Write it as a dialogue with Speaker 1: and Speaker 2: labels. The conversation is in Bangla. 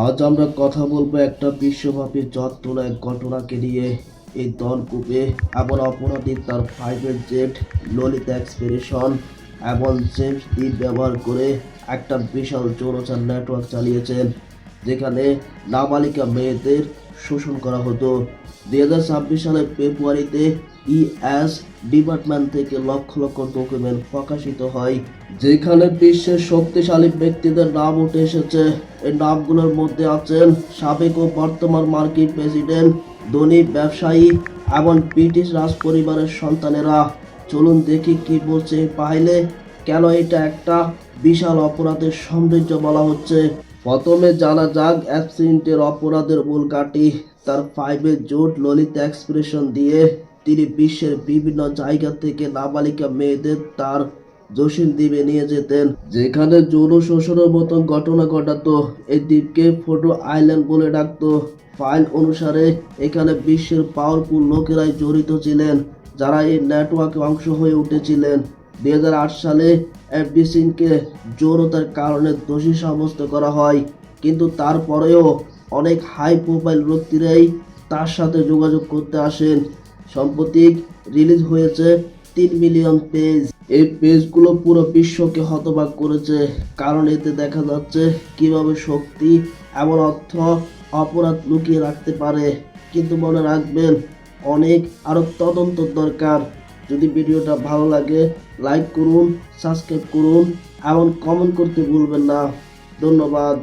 Speaker 1: আজ আমরা কথা বলবো একটা বিশ্বব্যাপী জট এক ঘটনাকে নিয়ে। এই দলকূপে এমন অপরাধী তার প্রাইভেট জেট ললিত এক্সপেডিশন এবং জেমস দ্বীপ ব্যবহার করে একটা বিশাল চোরাচার নেটওয়ার্ক চালিয়েছেন, যেখানে নাবালিকা মেয়েদের শোষণ করা হতো। 2026 সালের ফেব্রুয়ারিতে ইএস ডিপার্টমেন্ট থেকে লক্ষ লক্ষ ডকুমেন্ট প্রকাশিত হয়, যেখানে বিশ্বের শক্তিশালী ব্যক্তিদের নাম উঠে এসেছে। এই নামগুলোর মধ্যে আছেন সাবেক ও বর্তমান মার্কিন প্রেসিডেন্ট, ধনী ব্যবসায়ী এবং ব্রিটিশ রাজ পরিবারের সন্তানেরা। চলুন দেখি কি বলছে ফাইলে, কেন এটা একটা বিশাল অপরাধের সৌন্দর্য বলা হচ্ছে। প্রথমে জানা যাক অ্যাবসিন্টের অপরাধের মূল কাটি। তার প্রাইভেট জোট ললিত এক্সপ্রেশন দিয়ে তিনি বিশ্বের বিভিন্ন জায়গা থেকে নাবালিকা মেয়েদের তার জসিম দ্বীপে নিয়ে যেতেন, যেখানে যৌন শোষণের মতন ঘটনা ঘটাতো। এই দ্বীপকে ফটো আইল্যান্ড বলে ডাকতো। ফাইল অনুসারে এখানে বিশ্বের পাওয়ারফুল লোকেরাই জড়িত ছিলেন, যারা এই নেটওয়ার্কে অংশ হয়ে উঠেছিলেন। 2008 সালে অ্যাবসিনকে যৌনতার কারণে দোষী সাব্যস্ত করা হয়, কিন্তু তারপরেও অনেক হাই প্রোফাইল ব্যক্তিরাই তার সাথে যোগাযোগ করতে আসেন। সম্প্রতি রিলিজ হয়েছে 3 মিলিয়ন পেজ। এই পেজগুলো পুরো বিশ্বকে হতবাক করেছে, কারণ এতে দেখা যাচ্ছে কিভাবে শক্তি এমন অর্থ অপরাধ লুকিয়ে রাখতে পারে। কিন্তু মনে রাখবেন, অনেক আরো তদন্ত দরকার। যদি ভিডিওটা ভালো লাগে লাইক করুন, সাবস্ক্রাইব করুন এবং কমেন্ট করতে ভুলবেন না। ধন্যবাদ।